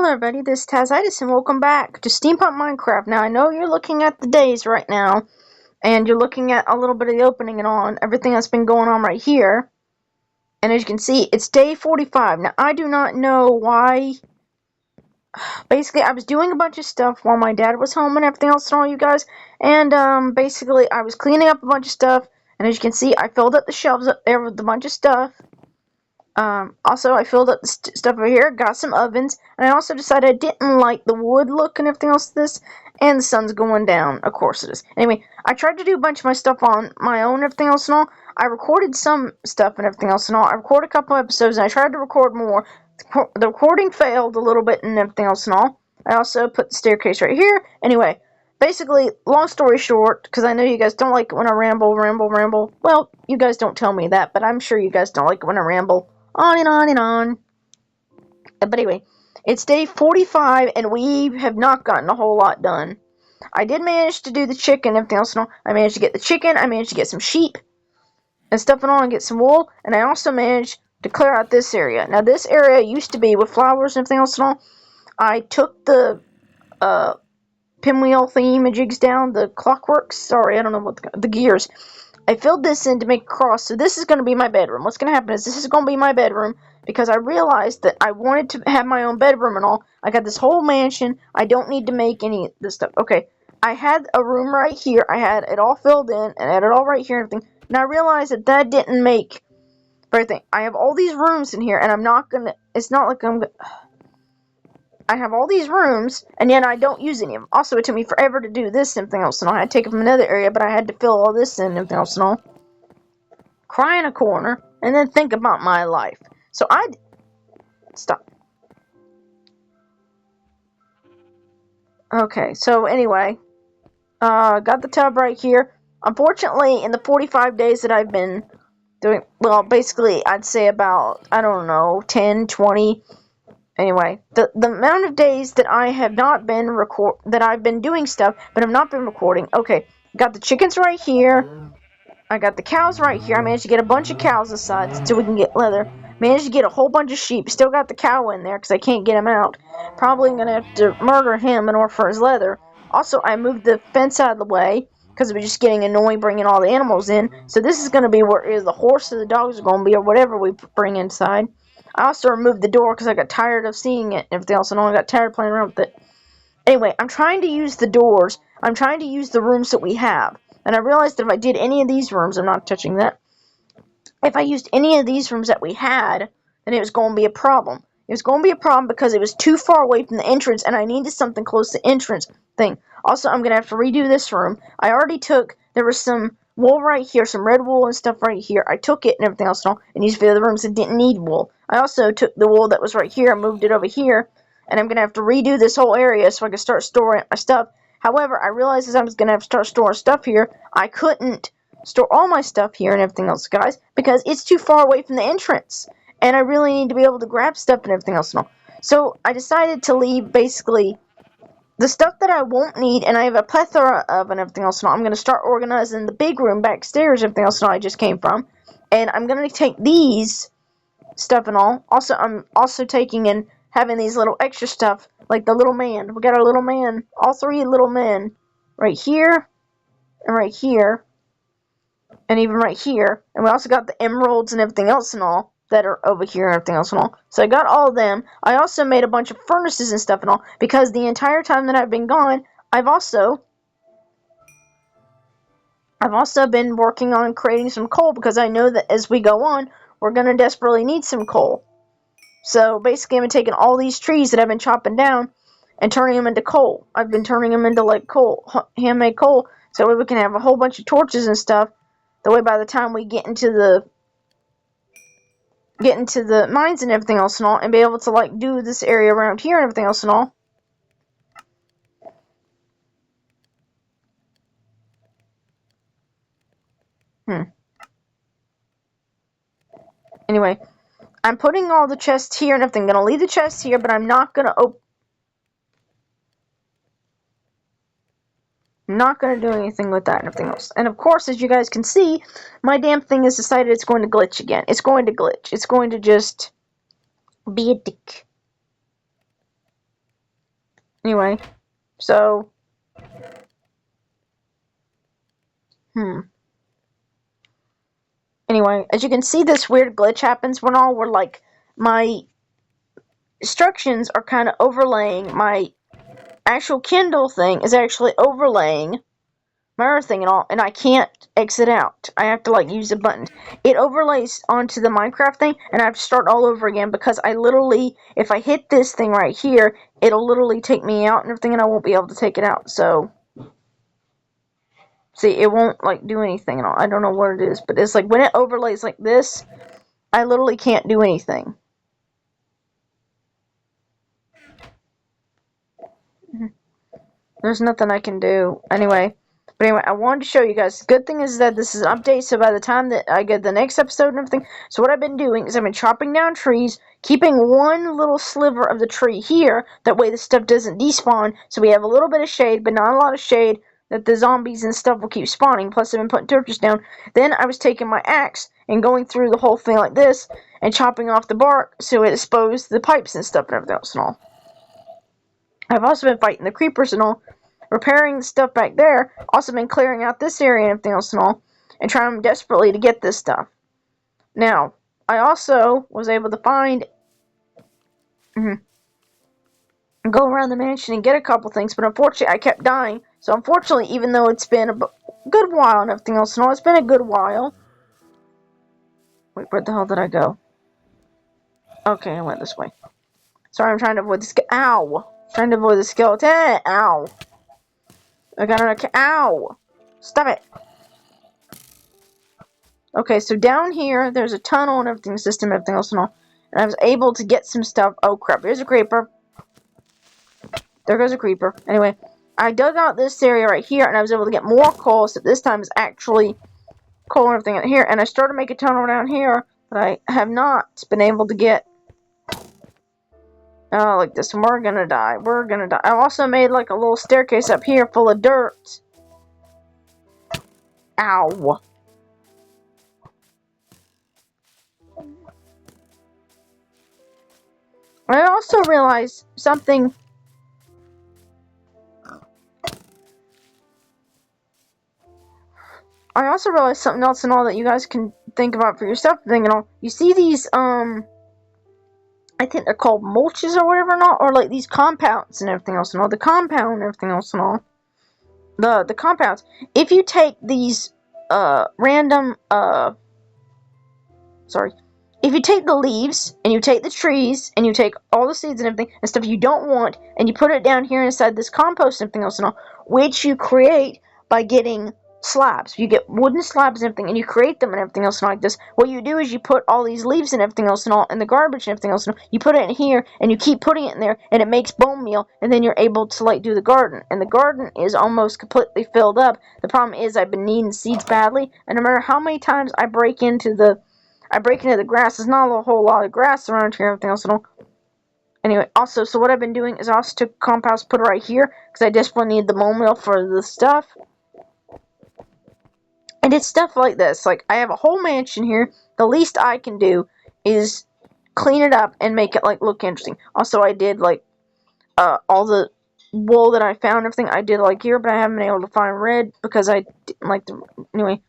Hello everybody, this is Tazzitis and welcome back to Steampunk Minecraft. Now I know you're looking at the days right now, and you're looking at a little bit of the opening and on, everything that's been going on right here. And as you can see, it's day 45. Now I do not know why. Basically, I was doing a bunch of stuff while my dad was home and everything else and all you guys. And basically I was cleaning up a bunch of stuff, and as you can see, I filled up the shelves up there with a bunch of stuff. Also, I filled up the stuff over here, got some ovens, and I also decided I didn't like the wood look and everything else of this, and the sun's going down. Of course it is. Anyway, I tried to do a bunch of my stuff on my own and everything else and all. I recorded some stuff and everything else and all. I recorded a couple episodes, and I tried to record more. The recording failed a little bit and everything else and all. I also put the staircase right here. Anyway, basically, long story short, because I know you guys don't like it when I ramble. Well, you guys don't tell me that, but I'm sure you guys don't like it when I ramble. On and on and on. But anyway, it's day 45, and we have not gotten a whole lot done. I did manage to do the chicken and everything else and all. I managed to get the chicken, I managed to get some sheep and stuff and all, and get some wool, and I also managed to clear out this area. Now, this area used to be with flowers and everything else and all. I took the pinwheel thingamajigs down, the clockworks, sorry, I don't know what the gears. I filled this in to make a cross, so this is going to be my bedroom. What's going to happen is this is going to be my bedroom, because I realized that I wanted to have my own bedroom and all. I got this whole mansion. I don't need to make any of this stuff. Okay, I had a room right here. I had it all filled in, and I had it all right here and everything. And I realized that that didn't make everything. I have all these rooms in here, and I'm not going to, it's not like I'm going to, I have all these rooms, and yet I don't use any of them. Also, it took me forever to do this and everything else and all. I had to take it from another area, but I had to fill all this in and everything else and all. Cry in a corner, and then think about my life. So stop. Okay, so anyway, got the tub right here. Unfortunately, in the 45 days that I've been doing, well, basically, I'd say about, I don't know, 10, 20... Anyway, the amount of days that I have not been that I've been doing stuff, but have not been recording. Okay, got the chickens right here. I got the cows right here. I managed to get a bunch of cows aside so we can get leather. Managed to get a whole bunch of sheep. Still got the cow in there because I can't get him out. Probably going to have to murder him in order for his leather. Also, I moved the fence out of the way because it was just getting annoying bringing all the animals in. So this is going to be where either the horse or the dogs are going to be, or whatever we bring inside. I also removed the door because I got tired of seeing it and everything else, and I got tired of playing around with it. Anyway, I'm trying to use the doors. I'm trying to use the rooms that we have. And I realized that if I did any of these rooms, I'm not touching that. If I used any of these rooms that we had, then it was going to be a problem. It was going to be a problem because it was too far away from the entrance, and I needed something close to the entrance thing. Also, I'm going to have to redo this room. I already took, there was some wool right here, some red wool and stuff right here. I took it and everything else and used it for the rooms that didn't need wool. I also took the wool that was right here and moved it over here, and I'm going to have to redo this whole area so I can start storing my stuff. However, I realized as I was going to have to start storing stuff here, I couldn't store all my stuff here and everything else, guys, because it's too far away from the entrance. And I really need to be able to grab stuff and everything else and all. So I decided to leave basically the stuff that I won't need, and I have a plethora of and everything else and all. I'm going to start organizing the big room backstairs and everything else and all I just came from. And I'm going to take these stuff and all. Also, I'm also taking and having these little extra stuff, like the little man. We got our little man, all three little men, right here, and right here, and even right here. And we also got the emeralds and everything else and all that are over here and everything else and all. So I got all of them. I also made a bunch of furnaces and stuff and all, because the entire time that I've been gone, I've also been working on creating some coal, because I know that as we go on, we're going to desperately need some coal. So basically, I've been taking all these trees that I've been chopping down and turning them into coal. I've been turning them into like coal, handmade coal, so that way we can have a whole bunch of torches and stuff. That way, by the time we get into the mines and everything else and all, and be able to like do this area around here and everything else and all. Anyway, I'm putting all the chests here and everything. I'm gonna leave the chests here, but I'm not gonna do anything with that and everything else. And of course, as you guys can see, my damn thing has decided it's going to glitch again. It's going to glitch. It's going to just be a dick. Anyway, so Anyway, as you can see, this weird glitch happens when all where like my instructions are kind of overlaying my actual Kindle thing is actually overlaying my other thing and all, and I can't exit out. I have to like use a button. It overlays onto the Minecraft thing, and I have to start all over again because I literally, if I hit this thing right here, it'll literally take me out and everything, and I won't be able to take it out. So, see, it won't like do anything and all. I don't know what it is, but it's like when it overlays like this, I literally can't do anything. There's nothing I can do. But anyway, I wanted to show you guys. The good thing is that this is an update, so by the time that I get the next episode and everything, so what I've been doing is I've been chopping down trees, keeping one little sliver of the tree here, that way the stuff doesn't despawn, so we have a little bit of shade, but not a lot of shade, that the zombies and stuff will keep spawning, plus I've been putting torches down. Then I was taking my axe and going through the whole thing like this, and chopping off the bark, so it exposed the pipes and stuff and everything else and all. I've also been fighting the creepers and all, repairing the stuff back there, also been clearing out this area and everything else and all, and trying desperately to get this stuff. Now, I also was able to find, go around the mansion and get a couple things, but unfortunately I kept dying, so unfortunately, even though it's been a good while and everything else and all, it's been a good while. Wait, where the hell did I go? Okay, I went this way. Sorry, I'm trying to avoid the ow! Trying to avoid the skeleton. Ow! I got an ow! Stop it! Okay, so down here, there's a tunnel and everything, system, everything else and all. And I was able to get some stuff. Oh crap, here's a creeper. There goes a creeper. Anyway, I dug out this area right here, and I was able to get more coal, except this time it's actually coal and everything in here. And I started to make a tunnel down here, but I have not been able to get... Oh, like this, and we're gonna die. We're gonna die. I also made like a little staircase up here full of dirt. Ow. I also realized something. I also realized something else and all that you guys can think about for yourself. You know, you see these, I think they're called mulches or whatever and all, or like these compounds and everything else and all. The compound and everything else and all. The compounds. If you take these, random, if you take the leaves, and you take the trees, and you take all the seeds and everything, and stuff you don't want, and you put it down here inside this compost and everything else and all, which you create by getting slabs. You get wooden slabs and everything, and you create them and everything else and all like this. What you do is you put all these leaves and everything else and all, and the garbage and everything else and all, you put it in here, and you keep putting it in there, and it makes bone meal, and then you're able to, like, do the garden. And the garden is almost completely filled up. The problem is I've been needing seeds badly, and no matter how many times I break into the grass. There's not a whole lot of grass around here and everything else and all. Anyway, also, so what I've been doing is I also took compost, put it right here, because I desperately need the bone meal for the stuff. And it's stuff like this. Like, I have a whole mansion here. The least I can do is clean it up and make it, like, look interesting. Also, I did, like, all the wool that I found and everything, I did, like, here, but I haven't been able to find red, because I didn't like the... Anyway,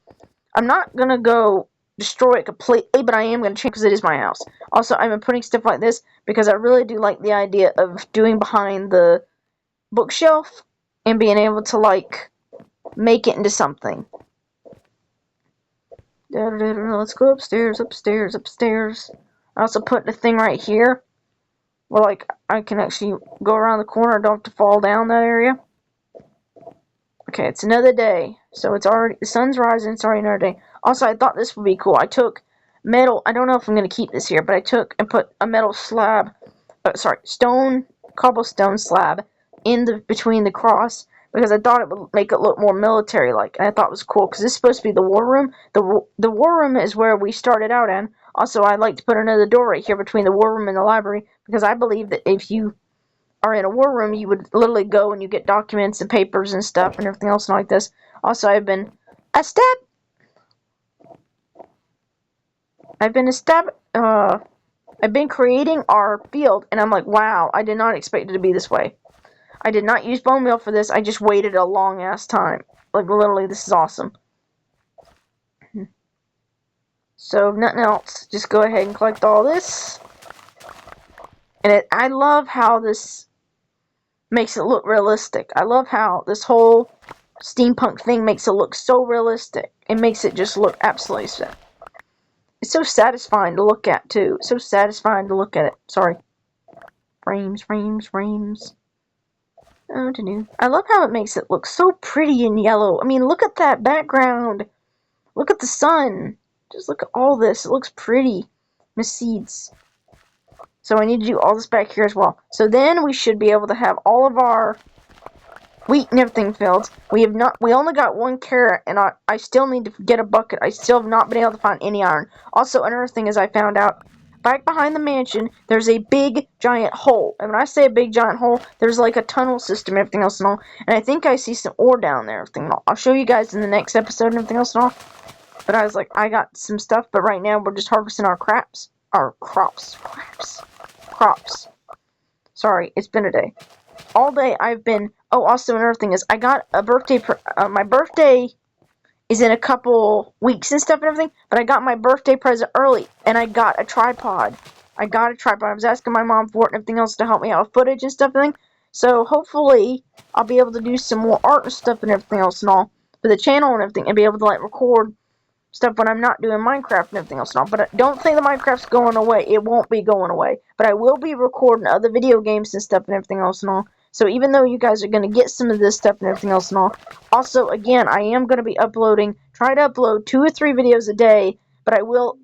I'm not gonna go destroy it completely, but I am going to change because it is my house. Also, I've been putting stuff like this because I really do like the idea of doing behind the bookshelf and being able to, like, make it into something. Let's go upstairs, upstairs, upstairs. I also put the thing right here where, like, I can actually go around the corner. I don't have to fall down that area. Okay, it's another day. So it's already, the sun's rising, it's already another day. Also, I thought this would be cool. I took metal, I don't know if I'm going to keep this here, but I took and put a metal slab, cobblestone slab in between the cross, because I thought it would make it look more military-like, and I thought it was cool, because this is supposed to be the war room. The war room is where we started out in. Also, I'd like to put another door right here between the war room and the library, because I believe that if you are in a war room, you would literally go and you get documents and papers and stuff and everything else like this. Also, I've been creating our field, and I'm like, wow, I did not expect it to be this way. I did not use bone meal for this. I just waited a long ass time. Like, literally, this is awesome. So, if nothing else, just go ahead and collect all this. And I love how this makes it look realistic. I love how this whole steampunk thing makes it look so realistic. It makes it just look absolutely sick. It's so satisfying to look at, too. It's so satisfying to look at it. Sorry. Frames. Oh, I love how it makes it look so pretty in yellow. I mean, look at that background. Look at the sun. Just look at all this. It looks pretty. Miss Seeds. So I need to do all this back here as well. So then we should be able to have all of our wheat and everything filled. We only got 1 carrot, and I still need to get a bucket. I still have not been able to find any iron. Also, another thing is I found out, back behind the mansion, there's a big, giant hole. And when I say a big, giant hole, there's like a tunnel system and everything else and all. And I think I see some ore down there and everything and all. I'll show you guys in the next episode and everything else and all. But I was like, I got some stuff, but right now we're just harvesting our crops. Sorry, it's been a day. All day I've been... Oh, also another thing is I got a birthday... my birthday is in a couple weeks and stuff and everything, but I got my birthday present early, and I got a tripod. I was asking my mom for it and everything else to help me out with footage and stuff and everything. So hopefully I'll be able to do some more art and stuff and everything else and all for the channel and everything, and be able to like record stuff when I'm not doing Minecraft and everything else and all. But I don't think the Minecraft's going away. It won't be going away. But I will be recording other video games and stuff and everything else and all. So even though you guys are going to get some of this stuff and everything else and all, also, again, I am going to be try to upload 2 or 3 videos a day, but I will,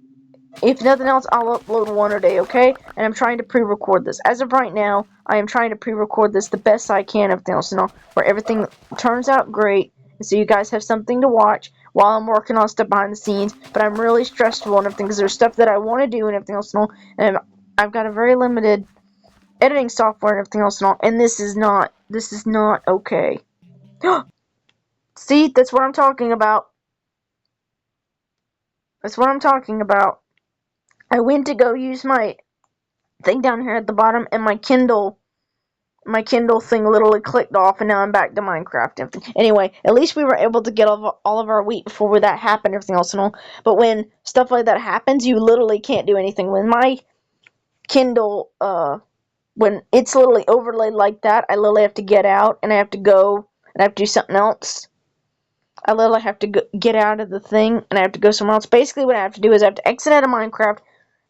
if nothing else, I'll upload 1 a day, okay? And I'm trying to pre-record this. As of right now, I am trying to pre-record this the best I can, everything else and all, where everything turns out great, and so you guys have something to watch while I'm working on stuff behind the scenes. But I'm really stressful and everything, because there's stuff that I want to do and everything else and all, and I've got a very limited editing software and everything else and all, and this is not okay. See, that's what I'm talking about. I went to go use my thing down here at the bottom, and my Kindle thing literally clicked off, and now I'm back to Minecraft. Anyway, at least we were able to get all of our wheat before that happened, everything else and all. But when stuff like that happens, you literally can't do anything. When my Kindle, when it's literally overlaid like that, I literally have to get out, and I have to go, and I have to do something else. I literally have to get out of the thing, and I have to go somewhere else. Basically, what I have to do is I have to exit out of Minecraft,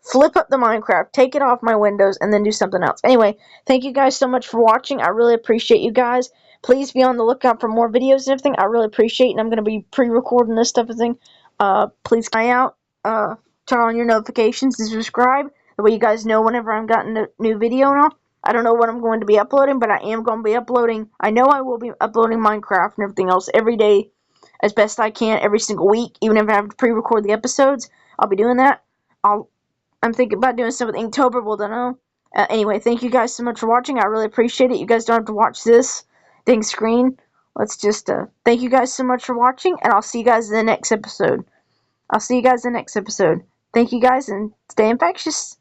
flip up the Minecraft, take it off my windows, and then do something else. Anyway, thank you guys so much for watching. I really appreciate you guys. Please be on the lookout for more videos and everything. I really appreciate it, and I'm going to be pre-recording this stuff and thing. Please keep an eye out. Turn on your notifications and subscribe. That way you guys know whenever I'm got a new video and all. I don't know what I'm going to be uploading, but I am going to be uploading. I know I will be uploading Minecraft and everything else every day as best I can, every single week. Even if I have to pre-record the episodes, I'll be doing that. I'm thinking about doing some with Inktober. We'll don't know. Anyway, thank you guys so much for watching. I really appreciate it. You guys don't have to watch this dang screen. Let's just, thank you guys so much for watching, and I'll see you guys in the next episode. Thank you guys, and stay infectious.